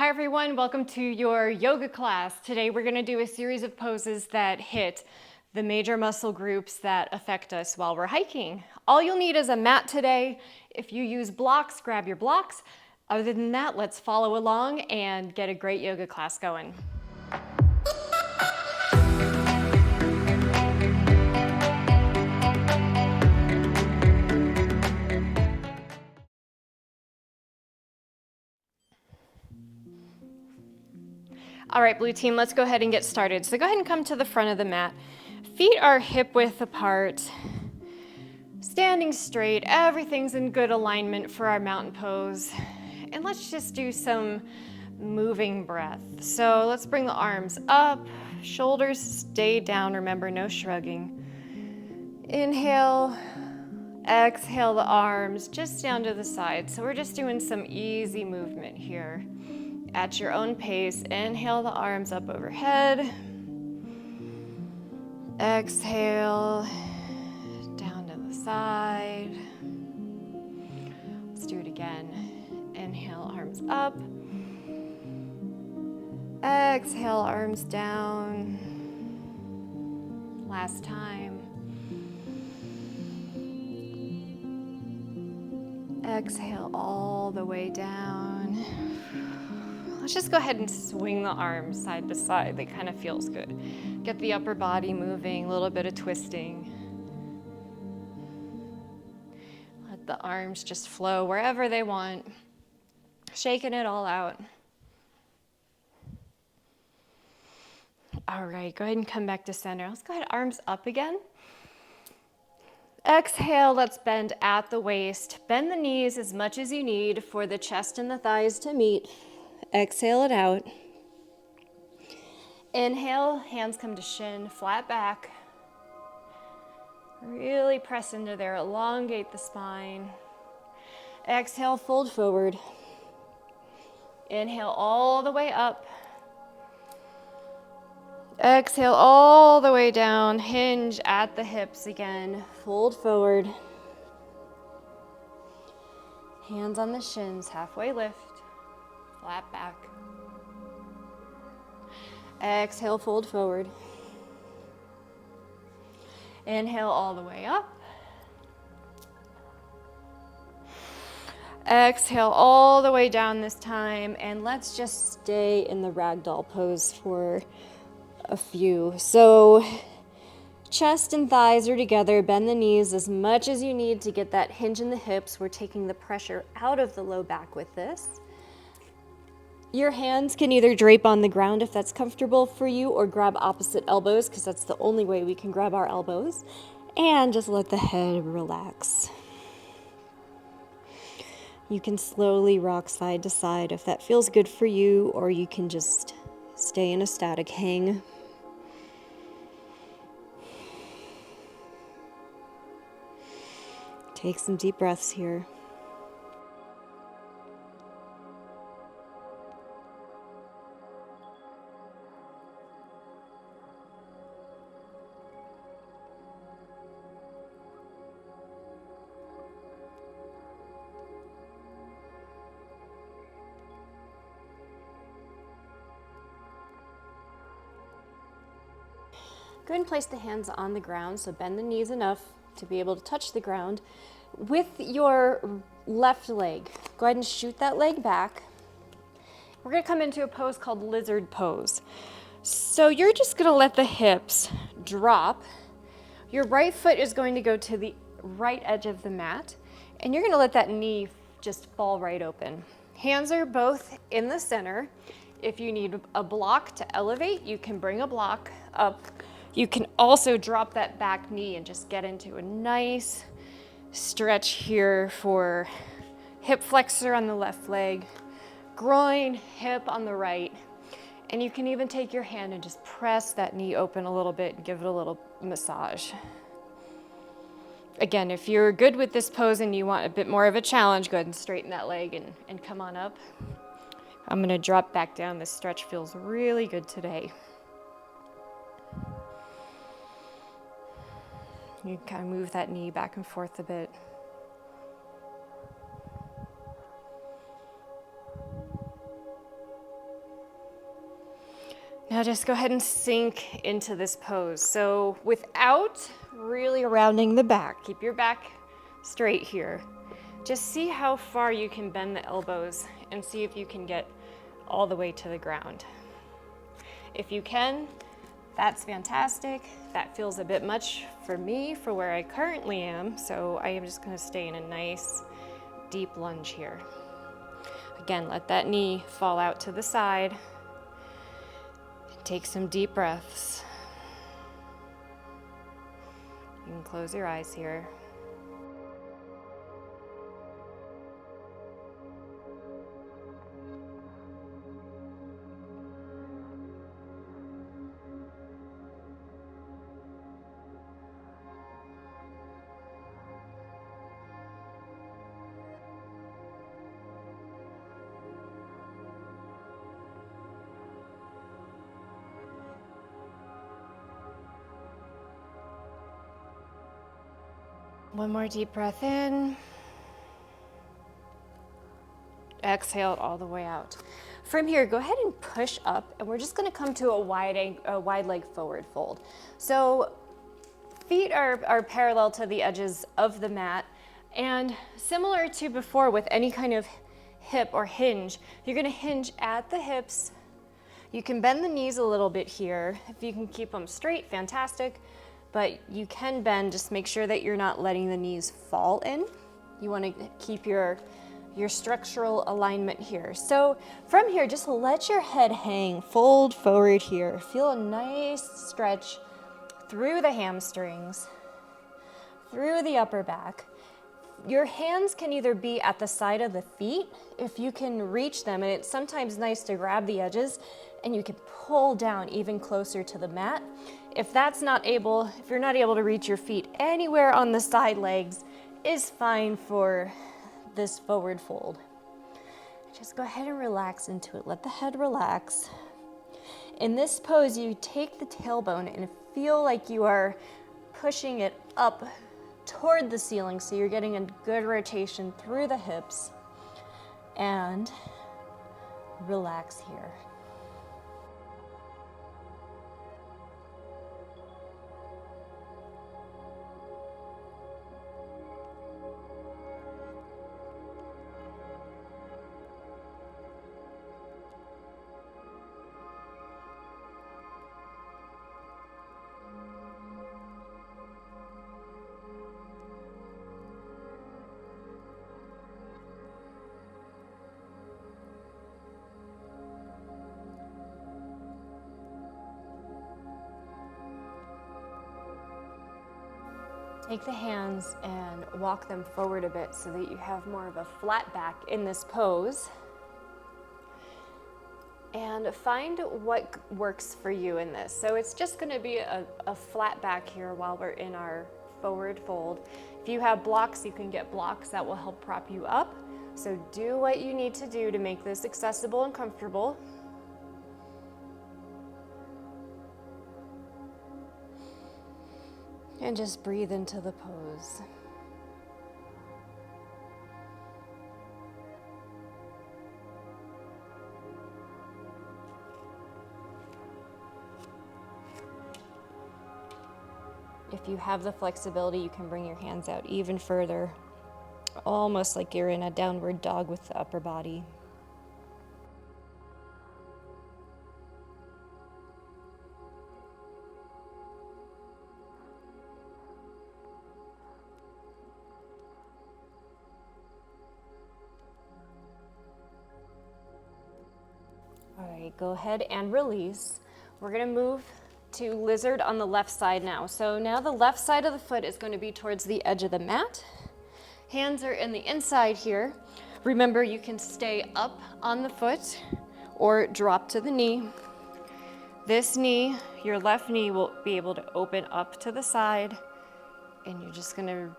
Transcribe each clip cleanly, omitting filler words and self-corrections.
Hi everyone, welcome to your yoga class. Today we're going to do a series of poses that hit the major muscle groups that affect us while we're hiking. All you'll need is a mat today. If you use blocks, grab your blocks. Other than that, let's follow along and get a great yoga class going. All right, blue team, let's go ahead and get started. So go ahead and come to the front of the mat. Feet are hip width apart, standing straight. Everything's in good alignment for our mountain pose. And let's just do some moving breath. So let's bring the arms up, shoulders stay down. Remember, no shrugging. Inhale, exhale the arms just down to the side. So we're just doing some easy movement here. At your own pace, inhale the arms up overhead. Exhale, down to the side. Let's do it again. Inhale, arms up. Exhale, arms down. Last time. Exhale all the way down. Let's just go ahead and swing the arms side to side. That kind of feels good. Get the upper body moving, a little bit of twisting. Let the arms just flow wherever they want. Shaking it all out. All right, go ahead and come back to center. Let's go ahead, arms up again. Exhale, let's bend at the waist. Bend the knees as much as you need for the chest and the thighs to meet. Exhale it out. Inhale, hands come to shin, flat back. Really press into there, elongate the spine. Exhale, fold forward. Inhale all the way up. Exhale all the way down, hinge at the hips again, fold forward. Hands on the shins, halfway lift, flat back. Exhale, fold forward. Inhale all the way up. Exhale all the way down this time, and let's just stay in the ragdoll pose for a few. So chest and thighs are together. Bend the knees as much as you need to get that hinge in the hips. We're taking the pressure out of the low back with this. Your hands can either drape on the ground if that's comfortable for you, or grab opposite elbows, because that's the only way we can grab our elbows. And just let the head relax. You can slowly rock side to side if that feels good for you, or you can just stay in a static hang. Take some deep breaths here. Go ahead and place the hands on the ground, so bend the knees enough to be able to touch the ground. With your left leg, go ahead and shoot that leg back. We're gonna come into a pose called lizard pose. So you're just gonna let the hips drop. Your right foot is going to go to the right edge of the mat, and you're gonna let that knee just fall right open. Hands are both in the center. If you need a block to elevate, you can bring a block up. You can also drop that back knee and just get into a nice stretch here for hip flexor on the left leg, groin, hip on the right. And you can even take your hand and just press that knee open a little bit and give it a little massage. Again, if you're good with this pose and you want a bit more of a challenge, go ahead and straighten that leg and come on up. I'm gonna drop back down. This stretch feels really good today. You kind of move that knee back and forth a bit. Now just go ahead and sink into this pose. So without really rounding the back, keep your back straight here. Just see how far you can bend the elbows and see if you can get all the way to the ground. If you can, that's fantastic. That feels a bit much for me for where I currently am, so I am just gonna stay in a nice deep lunge here. Again, let that knee fall out to the side. Take some deep breaths. You can close your eyes here. One more deep breath in. Exhale it all the way out. From here, go ahead and push up, and we're just gonna come to a wide leg forward fold. So feet are parallel to the edges of the mat, and similar to before with any kind of hip or hinge, you're gonna hinge at the hips. You can bend the knees a little bit here. If you can keep them straight, fantastic. But you can bend, just make sure that you're not letting the knees fall in. You wanna keep your structural alignment here. So from here, just let your head hang, fold forward here. Feel a nice stretch through the hamstrings, through the upper back. Your hands can either be at the side of the feet, if you can reach them, and it's sometimes nice to grab the edges, and you can pull down even closer to the mat. If you're not able to reach your feet, anywhere on the side legs is fine for this forward fold. Just go ahead and relax into it. Let the head relax. In this pose, you take the tailbone and feel like you are pushing it up toward the ceiling, so you're getting a good rotation through the hips, and relax here. Take the hands and walk them forward a bit so that you have more of a flat back in this pose. And find what works for you in this. So it's just gonna be a flat back here while we're in our forward fold. If you have blocks, you can get blocks that will help prop you up. So do what you need to do to make this accessible and comfortable. And just breathe into the pose. If you have the flexibility, you can bring your hands out even further, almost like you're in a downward dog with the upper body. All right, go ahead and release. We're gonna move to lizard on the left side now. So now the left side of the foot is going to be towards the edge of the mat. Hands are in the inside here. Remember, you can stay up on the foot or drop to the knee. This knee, your left knee, will be able to open up to the side, and you're just going to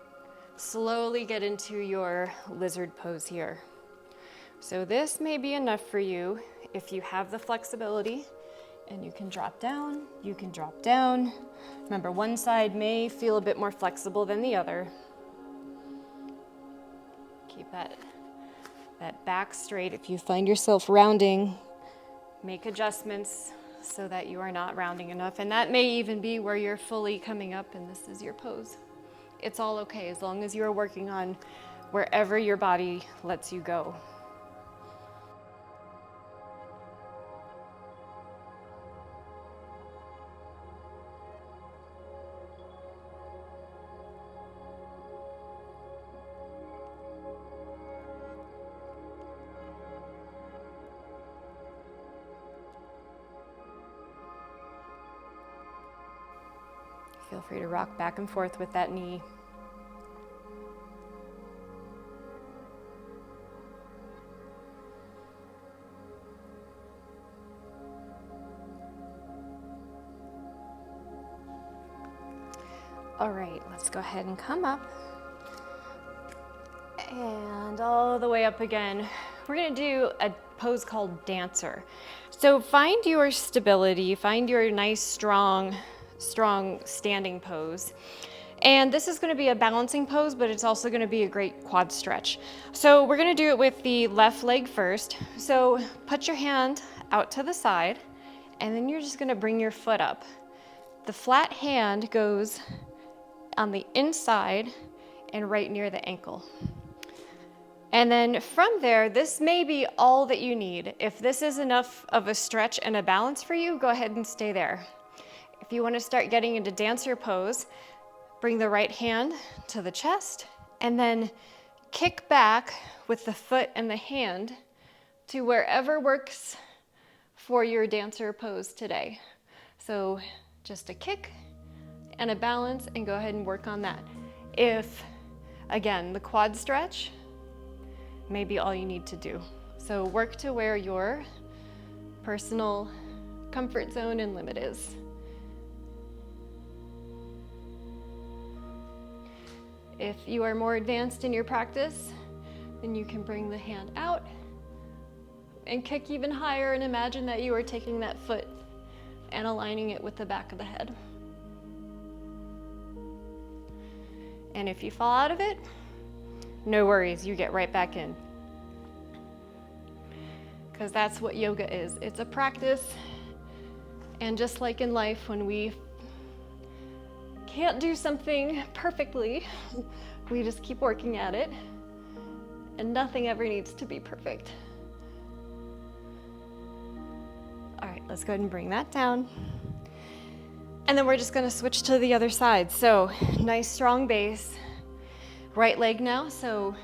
slowly get into your lizard pose here. So this may be enough for you if you have the flexibility. And you can drop down, you can drop down. Remember, one side may feel a bit more flexible than the other. Keep that back straight. If you find yourself rounding, make adjustments so that you are not rounding enough. And that may even be where you're fully coming up and this is your pose. It's all okay as long as you're working on wherever your body lets you go. Feel free to rock back and forth with that knee. All right, let's go ahead and come up. And all the way up again. We're gonna do a pose called dancer. So find your stability, find your nice, strong standing pose. And this is gonna be a balancing pose, but it's also gonna be a great quad stretch. So we're gonna do it with the left leg first. So put your hand out to the side, and then you're just gonna bring your foot up. The flat hand goes on the inside and right near the ankle. And then from there, this may be all that you need. If this is enough of a stretch and a balance for you, go ahead and stay there. If you want to start getting into dancer pose, bring the right hand to the chest and then kick back with the foot and the hand to wherever works for your dancer pose today. So just a kick and a balance, and go ahead and work on that. If, again, the quad stretch may be all you need to do. So work to where your personal comfort zone and limit is. If you are more advanced in your practice, then you can bring the hand out and kick even higher, and imagine that you are taking that foot and aligning it with the back of the head. And if you fall out of it, no worries, you get right back in. Because that's what yoga is. It's a practice. And just like in life, when we can't do something perfectly, we just keep working at it. And nothing ever needs to be perfect. All right, let's go ahead and bring that down. And then we're just gonna switch to the other side. So nice strong base. Right leg now, so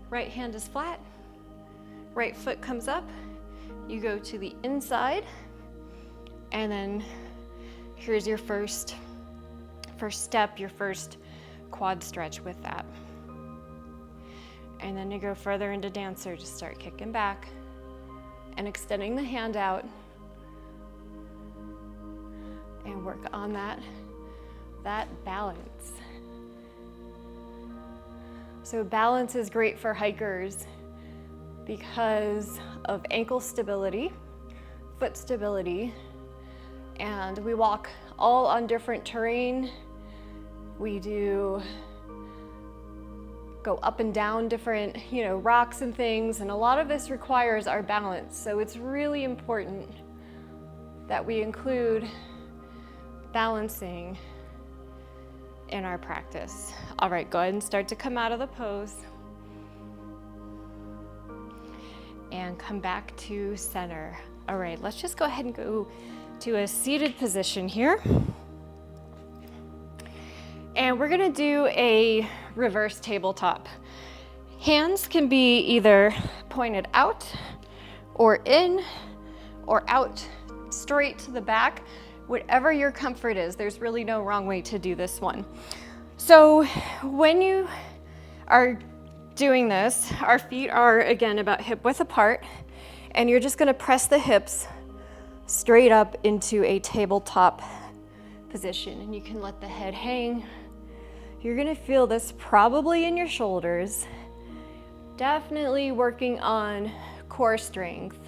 right hand is flat, right foot comes up, you go to the inside, and then here's your first step, your first quad stretch with that. And then you go further into dancer, just start kicking back and extending the hand out and work on that balance. So balance is great for hikers because of ankle stability, foot stability, and we walk all on different terrain. We do go up and down different, rocks and things, and a lot of this requires our balance. So it's really important that we include balancing in our practice. All right, go ahead and start to come out of the pose. And come back to center. All right, let's just go ahead and go to a seated position here. And we're gonna do a reverse tabletop. Hands can be either pointed out or in or out straight to the back, whatever your comfort is. There's really no wrong way to do this one. So when you are doing this, our feet are again about hip width apart, and you're just gonna press the hips straight up into a tabletop position, and you can let the head hang. You're gonna feel this probably in your shoulders, definitely working on core strength.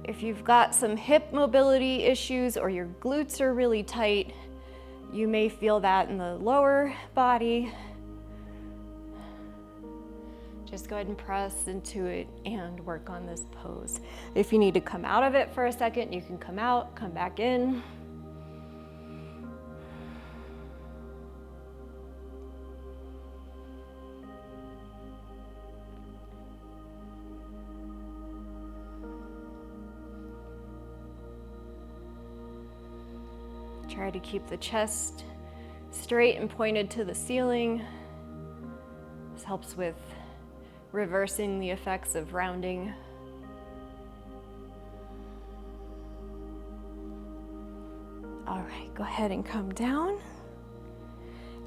If you've got some hip mobility issues or your glutes are really tight, you may feel that in the lower body. Just go ahead and press into it and work on this pose. If you need to come out of it for a second, you can come out, come back in. Try to keep the chest straight and pointed to the ceiling. This helps with reversing the effects of rounding. All right, go ahead and come down.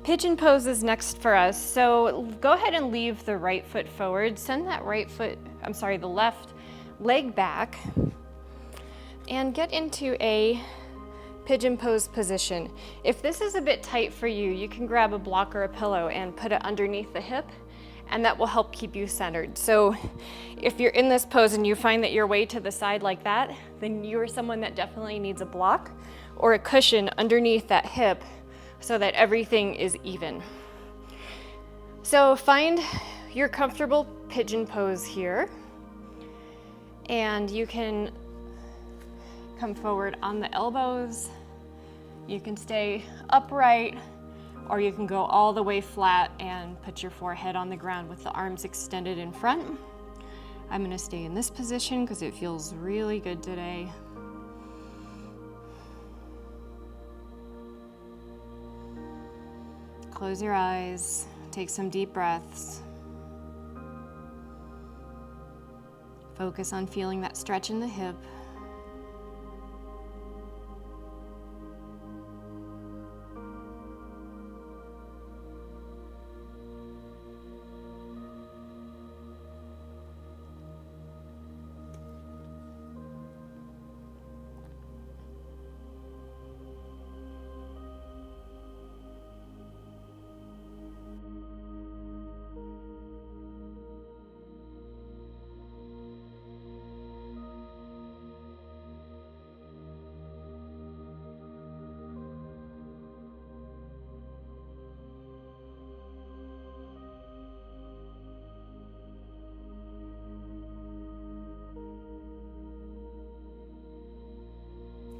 Pigeon pose is next for us. So go ahead and leave the right foot forward. Send that the left leg back and get into a pigeon pose position. If this is a bit tight for you, you can grab a block or a pillow and put it underneath the hip, and that will help keep you centered. So if you're in this pose and you find that you're way to the side like that, then you're someone that definitely needs a block or a cushion underneath that hip so that everything is even. So find your comfortable pigeon pose here, and you can come forward on the elbows. You can stay upright, or you can go all the way flat and put your forehead on the ground with the arms extended in front. I'm gonna stay in this position because it feels really good today. Close your eyes, take some deep breaths. Focus on feeling that stretch in the hip.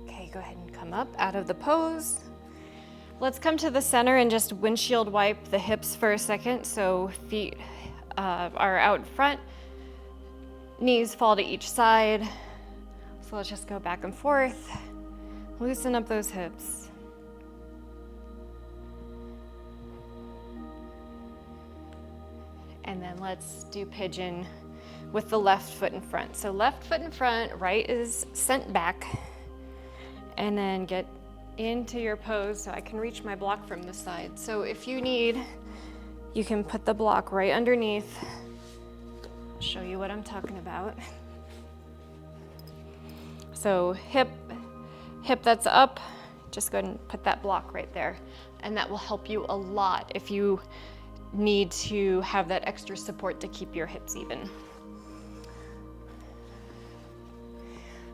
Okay, go ahead and come up out of the pose. Let's come to the center and just windshield wipe the hips for a second. So feet are out front, knees fall to each side. So let's just go back and forth. Loosen up those hips. And then let's do pigeon with the left foot in front. So left foot in front, right is sent back. And then get into your pose so I can reach my block from the side. So if you need, you can put the block right underneath. I'll show you what I'm talking about. So hip that's up, just go ahead and put that block right there. And that will help you a lot if you need to have that extra support to keep your hips even.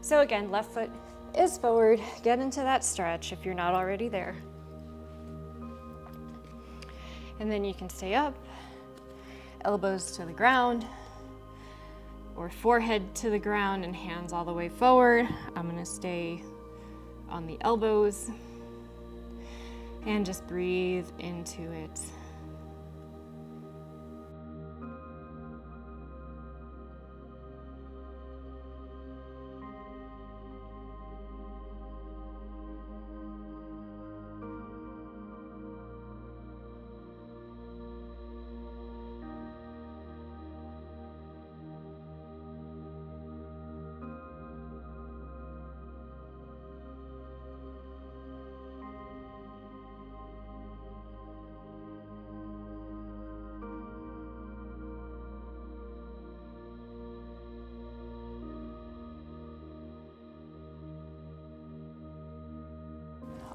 So again, left foot is forward. Get into that stretch if you're not already there. And then you can stay up, elbows to the ground, or forehead to the ground and hands all the way forward. I'm gonna stay on the elbows and just breathe into it.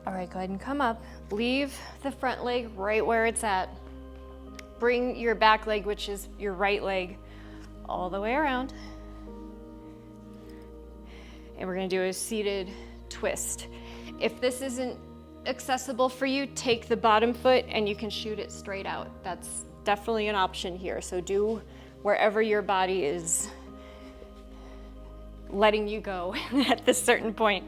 All right, go ahead and come up. Leave the front leg right where it's at. Bring your back leg, which is your right leg, all the way around. And we're gonna do a seated twist. If this isn't accessible for you, take the bottom foot and you can shoot it straight out. That's definitely an option here. So do wherever your body is letting you go at this certain point.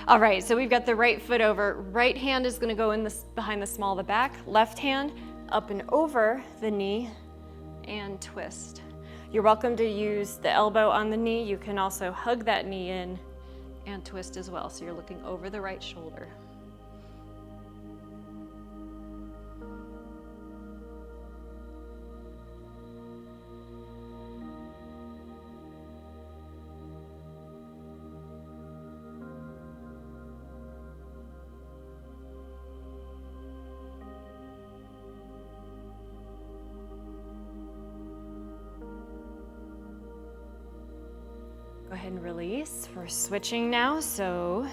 All right, so we've got the right foot over. Right hand is gonna go in behind the small of the back. Left hand up and over the knee and twist. You're welcome to use the elbow on the knee. You can also hug that knee in and twist as well. So you're looking over the right shoulder. Go ahead and release. We're switching now, so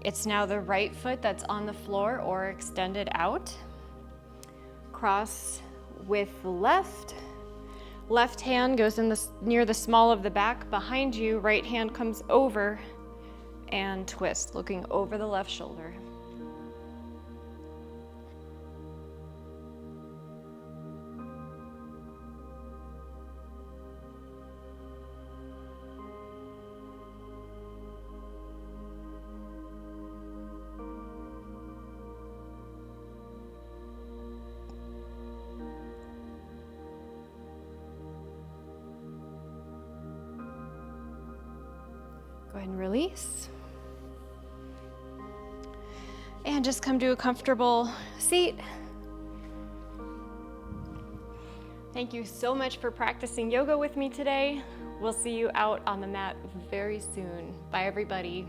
it's now the right foot that's on the floor or extended out. Cross with the left. Left hand goes in near the small of the back behind you. Right hand comes over and twist, looking over the left shoulder. Go ahead and release. And just come to a comfortable seat. Thank you so much for practicing yoga with me today. We'll see you out on the mat very soon. Bye, everybody.